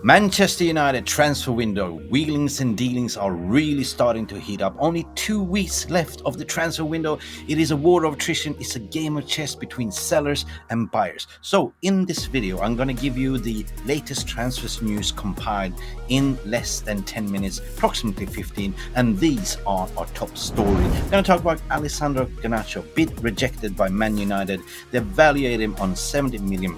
Manchester United transfer window, wheelings and dealings are really starting to heat up. Only 2 weeks left of the transfer window. It is a war of attrition. It's a game of chess between sellers and buyers. So in this video, I'm going to give you the latest transfer news compiled in less than 10 minutes, approximately 15. And these are our top story. I'm going to talk about Alejandro Garnacho, bid rejected by Man United. They evaluate him on £70 million.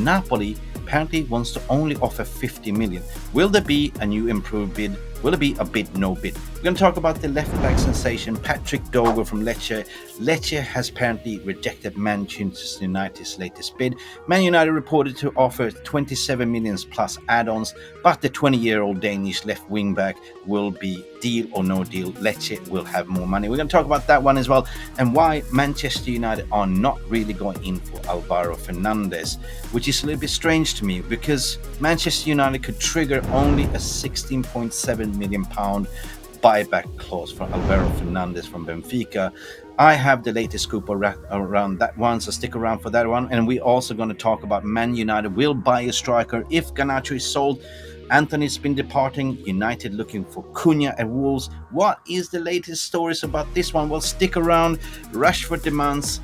Napoli apparently wants to only offer 50 million. Will there be a new improved bid? Will it be a bid, no bid? We're going to talk about the left-back sensation, Patrick Dorgu from Lecce. Lecce has apparently rejected Manchester United's latest bid. Man United reported to offer 27 million plus add-ons, but the 20-year-old Danish left wing-back will be deal or no deal. Lecce will have more money. We're going to talk about that one as well, and why Manchester United are not really going in for Alvaro Fernandez, which is a little bit strange to me, because Manchester United could trigger only a £16.7 million buyback clause for Alvaro Fernandez from Benfica. I have the latest scoop around that one, so stick around for that one. And we're also going to talk about Man United will buy a striker if Garnacho is sold. Anthony's been departing. United looking for Cunha at Wolves. What is the latest stories about this one? Well, stick around. Rashford demands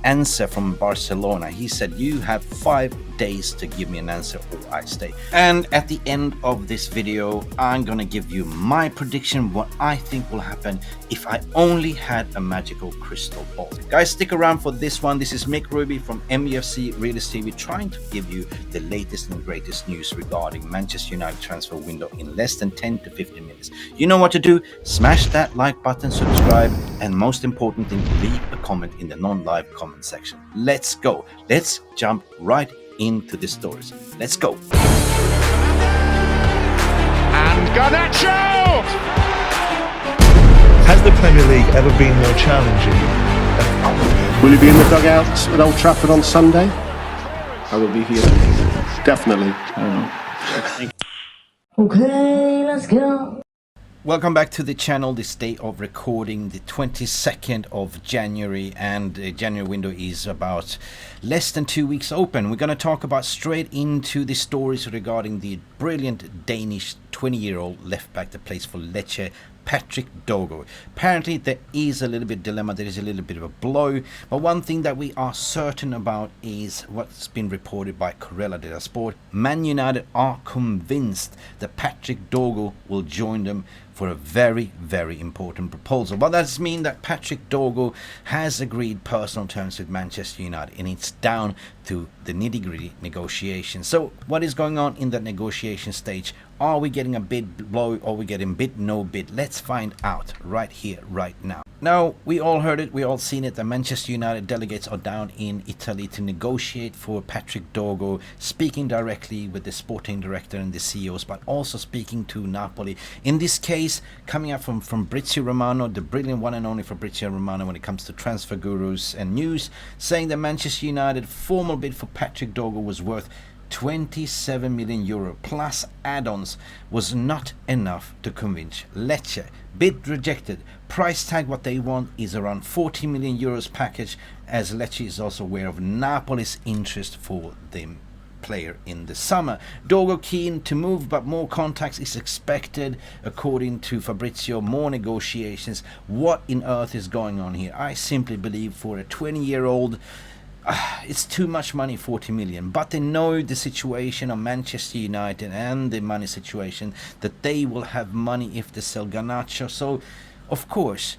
answer from Barcelona. He said, you have 5 days to give me an answer or I stay. And at the end of this video, I'm gonna give you my prediction, what I think will happen if I only had a magical crystal ball. Guys, stick around for this one. This is Mick Ruby from Mufc RealistTV, trying to give you the latest and greatest news regarding Manchester United transfer window in less than 10 to 15 minutes. You know what to do. Smash that like button, subscribe, and most important thing, leave a comment in the non-live comment section. Let's go. Let's jump right into the stories. Let's go. And Garnacho! Has the Premier League ever been more challenging? Will you be in the dugout at Old Trafford on Sunday? I will be here. Definitely. Okay, let's go. Welcome back to the channel. This day of recording, the 22nd of January, and the January window is about less than 2 weeks open. We're going to talk about straight into the stories regarding the brilliant Danish 20-year-old left back that plays for Lecce, Patrick Dorgu. Apparently there is a little bit dilemma, there is a little bit of a blow, but one thing that we are certain about is what's been reported by Corriere dello Sport. Man United are convinced that Patrick Dorgu will join them for a very, very important proposal. But that does mean that Patrick Dorgu has agreed personal terms with Manchester United, and it's down to the nitty-gritty negotiations. So what is going on in the negotiation stage? Are we getting a bid blow, or are we getting bid no bid? Let's find out right here, right now. Now, we all heard it, we all seen it. The Manchester United delegates are down in Italy to negotiate for Patrick Dorgu, speaking directly with the sporting director and the CEOs, but also speaking to Napoli. In this case, coming up from Fabrizio Romano, the brilliant one and only Fabrizio Romano when it comes to transfer gurus and news, saying that Manchester United formal bid for Patrick Dorgu was worth 27 million euro plus add-ons was not enough to convince Lecce. Bid rejected. Price tag what they want is around 40 million euros package, as Lecce is also aware of Napoli's interest for the player in the summer. Dorgo keen to move, but more contacts is expected, according to Fabrizio. More negotiations. What in earth is going on here? I simply believe for a 20-year-old, it's too much money, 40 million, but they know the situation of Manchester United and the money situation, that they will have money if they sell Garnacho. So of course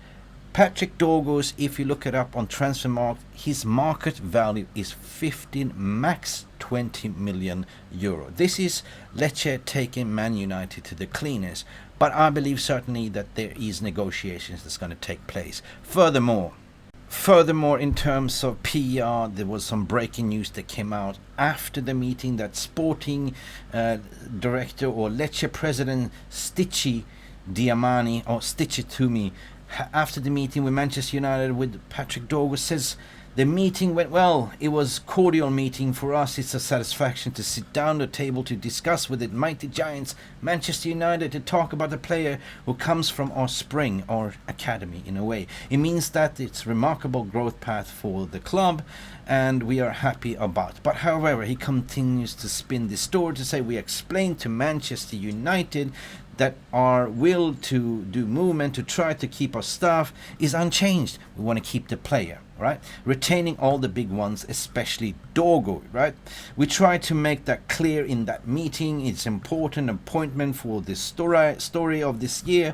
Patrick Dorgu's, if you look it up on Transfermarkt, his market value is 15, max 20 million euro. This is Lecce taking Man United to the cleaners, but I believe certainly that there is negotiations that's going to take place. Furthermore, in terms of PR, there was some breaking news that came out after the meeting that sporting director or Lecce president Stitchy Diamani, or Stitchy Toomey, after the meeting with Manchester United with Patrick Dorgu, says the meeting went well. It was cordial meeting for us. It's a satisfaction to sit down at the table to discuss with the mighty giants Manchester United, to talk about the player who comes from our spring, our academy in a way. It means that it's remarkable growth path for the club, and we are happy about. But however, he continues to spin this story to say we explained to Manchester United that our will to do movement to try to keep our staff is unchanged. We want to keep the player, right? Retaining all the big ones, especially Dorgo, right? We try to make that clear in that meeting. It's important appointment for the story of this year.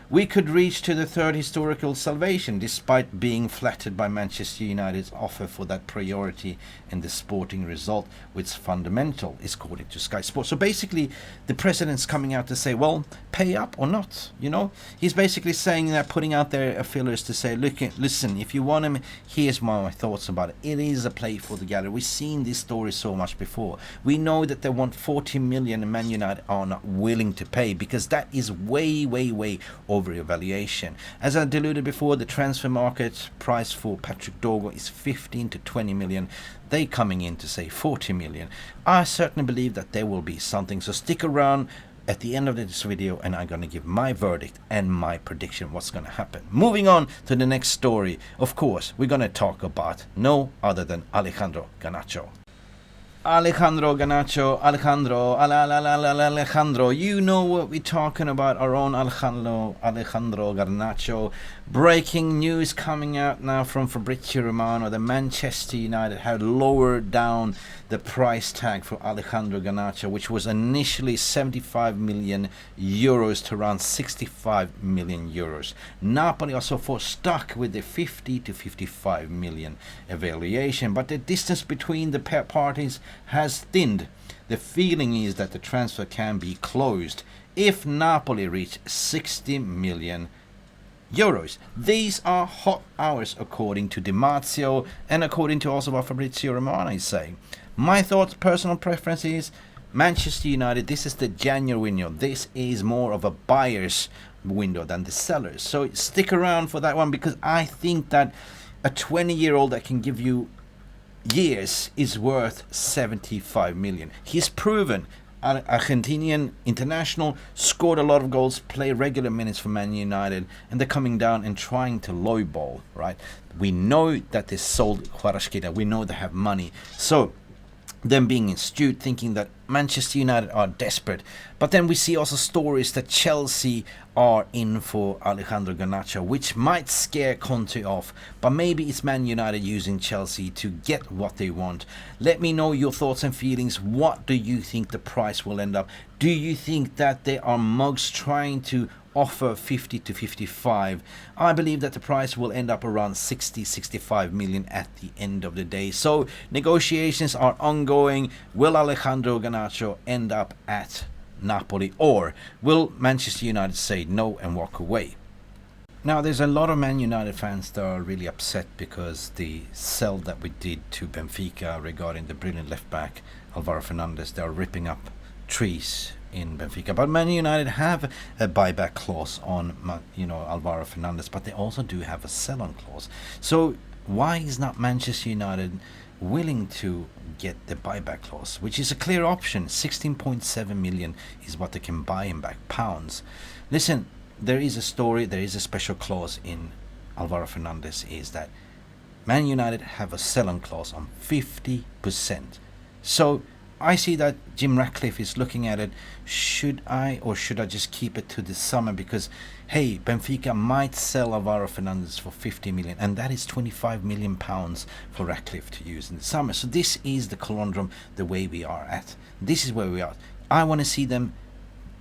We could reach to the third historical salvation despite being flattered by Manchester United's offer for that priority in the sporting result, which is fundamental, is according to Sky Sports. So basically, the president's coming out to say, well, pay up or not, you know? He's basically saying that, putting out their fillers to say, look, listen, if you want him, here's my thoughts about it. It is a play for the gallery. We've seen this story so much before. We know that they want 40 million and Man United are not willing to pay, because that is way, way, way over evaluation. As I alluded before, the transfer market price for Patrick Dorgu is 15 to 20 million. They coming in to say 40 million. I certainly believe that there will be something. So stick around at the end of this video and I'm going to give my verdict and my prediction what's going to happen. Moving on to the next story. Of course, we're going to talk about no other than Alejandro Garnacho. Alejandro, you know what we're talking about, our own Alejandro Garnacho. Breaking news coming out now from Fabrizio Romano. The Manchester United had lowered down the price tag for Alejandro Garnacho, which was initially 75 million euros to around 65 million euros. Napoli also for stuck with the 50 to 55 million evaluation, but the distance between the parties has thinned. The feeling is that the transfer can be closed if Napoli reach 60 million euros. These are hot hours according to Di Marzio and according to also what Fabrizio Romano is saying. My thoughts, personal preference is Manchester United, this is the January window. This is more of a buyer's window than the seller's. So stick around for that one, because I think that a 20-year-old that can give you years is worth 75 million. He's proven. Argentinian international, scored a lot of goals, play regular minutes for Man United, and they're coming down and trying to lowball, right? We know that they sold Kvaratskhelia. We know they have money. So them being astute, thinking that Manchester United are desperate. But then we see also stories that Chelsea are in for Alejandro Garnacho, which might scare Conte off. But maybe it's Man United using Chelsea to get what they want. Let me know your thoughts and feelings. What do you think the price will end up? Do you think that they are mugs trying to offer 50 to 55? I believe that the price will end up around 60-65 million at the end of the day. So negotiations are ongoing. Will Alejandro Garnacho end up at Napoli, or will Manchester United say no and walk away? Now, there's a lot of Man United fans that are really upset because the sell that we did to Benfica regarding the brilliant left back Alvaro Fernandez, they are ripping up trees in Benfica. But Man United have a buyback clause on, Alvaro Fernandez, but they also do have a sell-on clause. So why is not Manchester United willing to get the buyback clause, which is a clear option? 16.7 million is what they can buy him back, pounds. Listen, there is a story, there is a special clause in Alvaro Fernandez, is that Man United have a sell-on clause on 50%. So I see that Jim Ratcliffe is looking at it. Should I just keep it to the summer? Because, hey, Benfica might sell Alvaro Fernandez for 50 million, and that is 25 million pounds for Ratcliffe to use in the summer. So this is the conundrum, the way we are at. This is where we are. I want to see them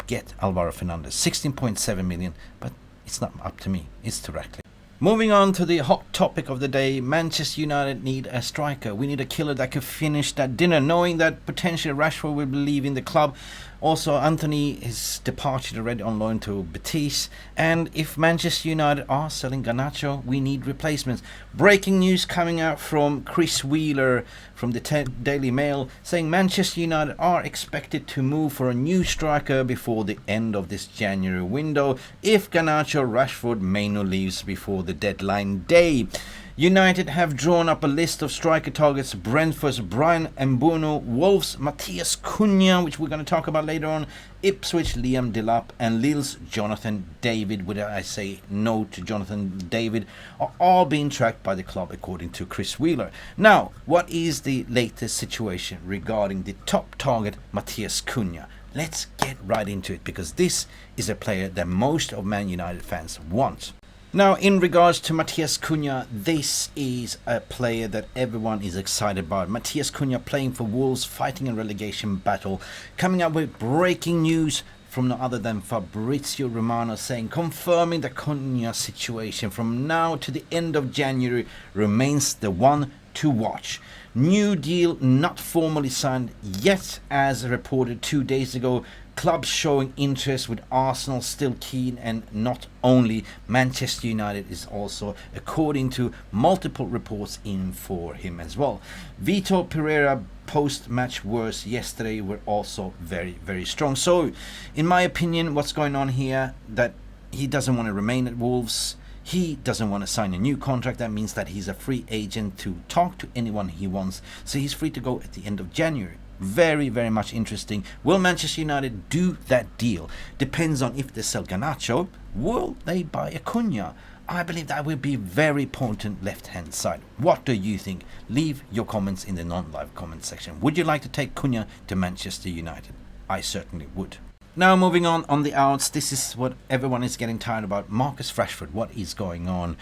get Alvaro Fernandez, 16.7 million, but it's not up to me. It's to Ratcliffe. Moving on to the hot topic of the day, Manchester United need a striker. We need a killer that could finish that dinner, knowing that potentially Rashford will be leaving the club. Also, Anthony is departed already on loan to Betis. And if Manchester United are selling Garnacho, we need replacements. Breaking news coming out from Chris Wheeler from the Daily Mail saying Manchester United are expected to move for a new striker before the end of this January window if Garnacho, Rashford, Maino leaves before the deadline day. United have drawn up a list of striker targets: Brentford's Brian Mbeumo, Wolves' Matthias Cunha, which we're going to talk about later on, Ipswich Liam Delap, and Lille's Jonathan David. Would I say no to Jonathan David? Are all being tracked by the club according to Chris Wheeler. Now, what is the latest situation regarding the top target, Matthias Cunha? Let's get right into it, because this is a player that most of Man United fans want. Now, in regards to Matthias Cunha, this is a player that everyone is excited about. Matthias Cunha playing for Wolves, fighting a relegation battle, coming up with breaking news from no other than Fabrizio Romano, saying, confirming the Cunha situation from now to the end of January remains the one to watch. New deal not formally signed yet, as reported 2 days ago. Clubs showing interest, with Arsenal still keen, and not only Manchester United is also, according to multiple reports, in for him as well. Vitor Pereira post-match words yesterday were also very, very strong. So, in my opinion, what's going on here, that he doesn't want to remain at Wolves. He doesn't want to sign a new contract. That means that he's a free agent to talk to anyone he wants. So he's free to go at the end of January. Very, very much interesting. Will Manchester United do that deal? Depends on if they sell Garnacho. Will they buy a Cunha? I believe that will be very potent left-hand side. What do you think? Leave your comments in the non-live comment section. Would you like to take Cunha to Manchester United? I certainly would. Now, moving on the outs, this is what everyone is getting tired about. Marcus Rashford, what is going on?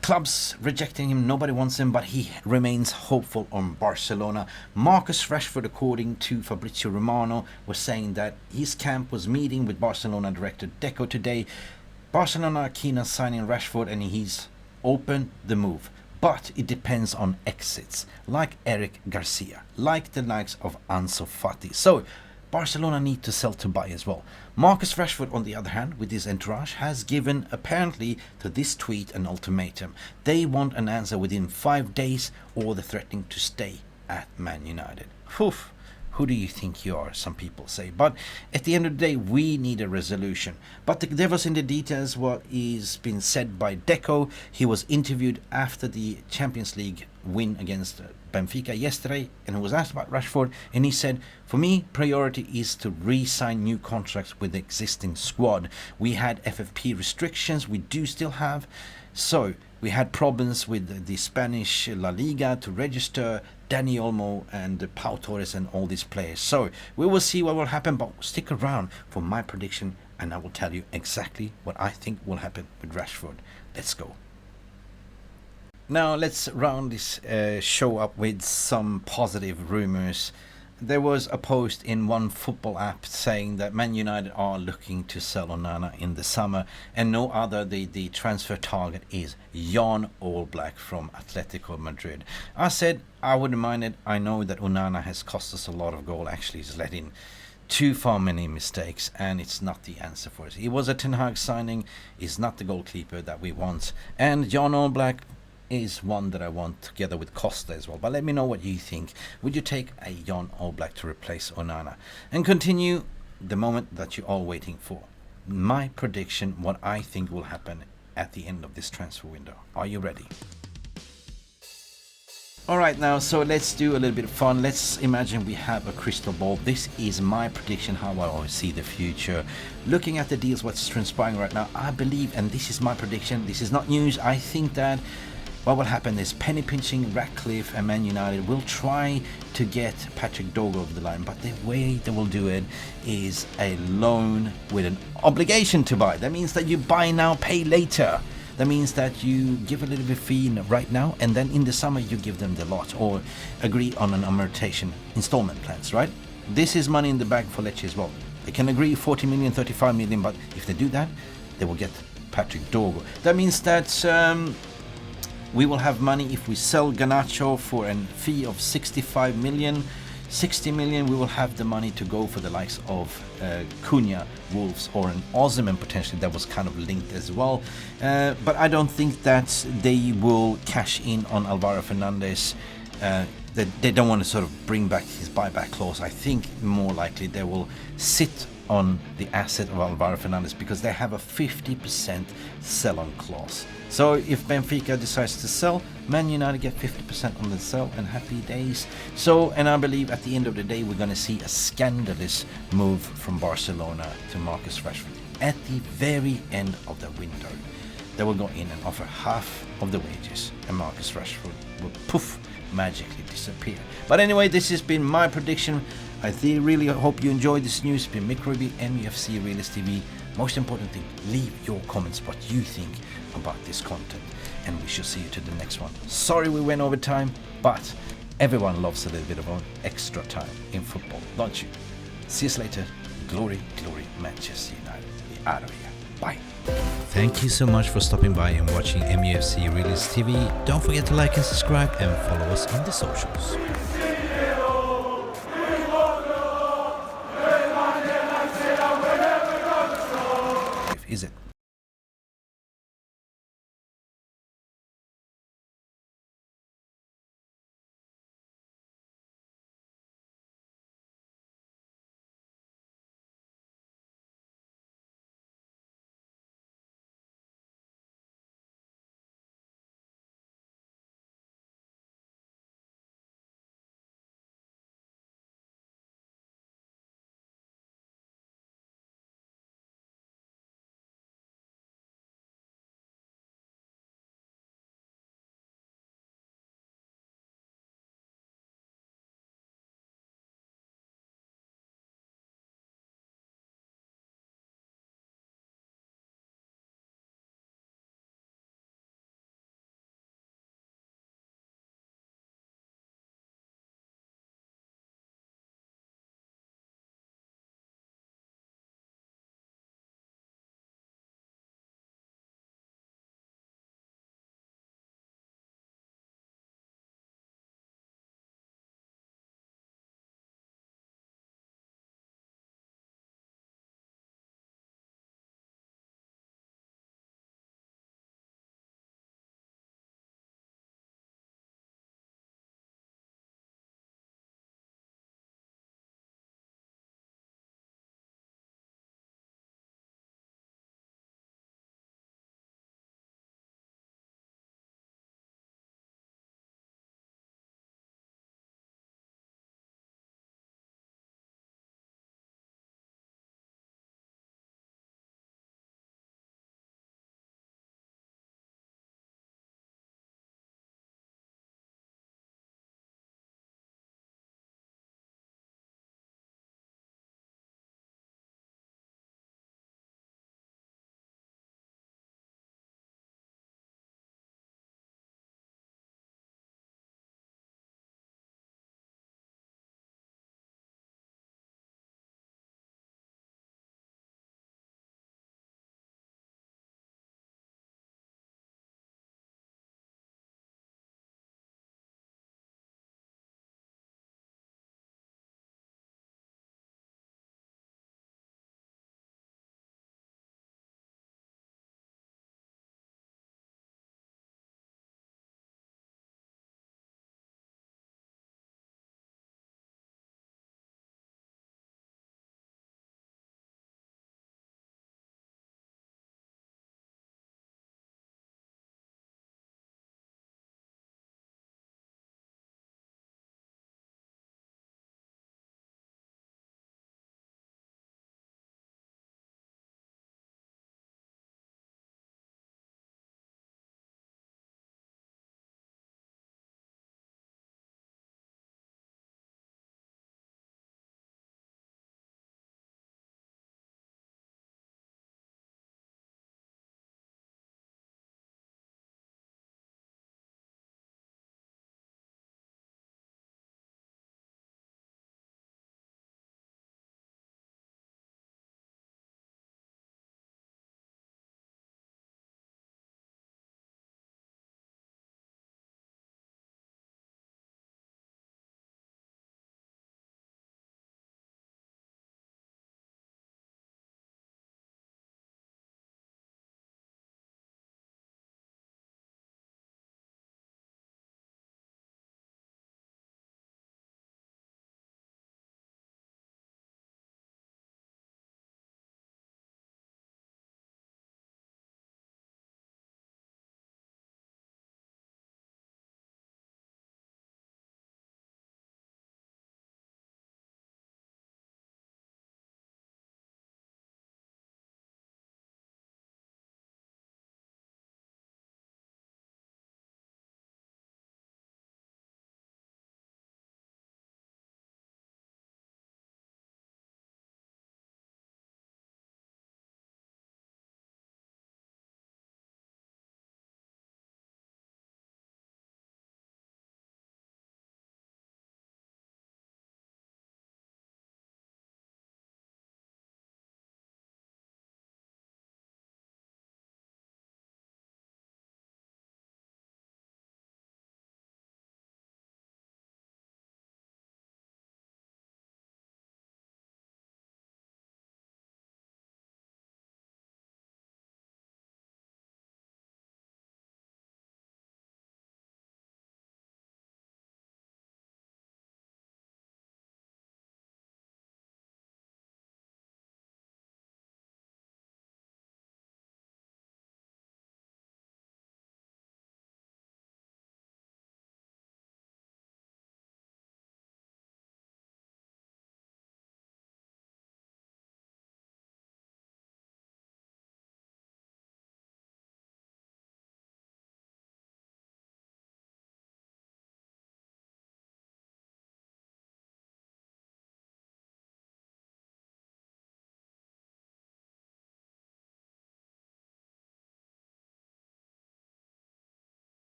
Clubs rejecting him, nobody wants him, but he remains hopeful on Barcelona. Marcus Rashford, according to Fabrizio Romano, was saying that his camp was meeting with Barcelona director Deco today. Barcelona are keen on signing Rashford, and he's open the move. But it depends on exits, like Eric Garcia, like the likes of Ansu Fati. So Barcelona need to sell to buy as well. Marcus Rashford, on the other hand, with his entourage, has given, apparently, to this tweet an ultimatum. They want an answer within 5 days, or they're threatening to stay at Man United. Oof. Who do you think you are, some people say. But at the end of the day, we need a resolution. But the devil's in the details. What is been said by Deco. He was interviewed after the Champions League win against Benfica yesterday, and he was asked about Rashford, and he said, for me, priority is to re-sign new contracts with the existing squad. We had FFP restrictions, we do still have. So we had problems with the Spanish La Liga to register Dani Olmo and Pau Torres and all these players. So we will see what will happen, but stick around for my prediction, and I will tell you exactly what I think will happen with Rashford. Let's go. Now let's round this show up with some positive rumors. There was a post in one football app saying that Man United are looking to sell Onana in the summer, and no other, the transfer target is Jan Oblak from Atletico Madrid. I said I wouldn't mind it. I know that Onana has cost us a lot of goal. Actually, he's let in too far many mistakes, and it's not the answer for us. He was a Ten Hag signing. He's not the goalkeeper that we want, and Jan Oblak is one that I want together with Costa as well. But let me know what you think. Would you take a Jan Oblak to replace Onana? And continue the moment that you're all waiting for. My prediction, what I think will happen at the end of this transfer window. Are you ready? Alright, now, so let's do a little bit of fun. Let's imagine we have a crystal ball. This is my prediction, how I always see the future. Looking at the deals, what's transpiring right now, I believe, and this is my prediction, this is not news, I think that what will happen is penny pinching Ratcliffe and Man United will try to get Patrick Dorgu over the line, but the way they will do it is a loan with an obligation to buy. That means that you buy now, pay later. That means that you give a little bit of fee right now, and then in the summer you give them the lot, or agree on an amortization installment plans, right? This is money in the bag for Lecce as well. They can agree 40 million, 35 million, but if they do that, they will get Patrick Dorgu. That means that we will have money if we sell Garnacho for a fee of 65 million. 60 million, we will have the money to go for the likes of Cunha, Wolves, or an Osimhen potentially that was kind of linked as well. But I don't think that they will cash in on Alvaro Fernandez. They don't want to sort of bring back his buyback clause. I think more likely they will sit on the asset of Alvaro Fernandez because they have a 50% sell-on clause. So if Benfica decides to sell, Man United get 50% on the sell, and happy days. So, and I believe at the end of the day, we're going to see a scandalous move from Barcelona to Marcus Rashford. At the very end of the window, they will go in and offer half of the wages, and Marcus Rashford will poof, magically disappear. But anyway, this has been my prediction. I really hope you enjoyed this news. It's been Mick Ruby, Mufc RealistTV. Most important thing, leave your comments what you think about this content, and we shall see you to the next one. Sorry we went over time, but everyone loves a little bit of extra time in football, don't you? See you later. Glory, glory, Manchester United. We're out of here. Bye. Thank you so much for stopping by and watching Mufc RealistTV. Don't forget to like and subscribe and follow us on the socials.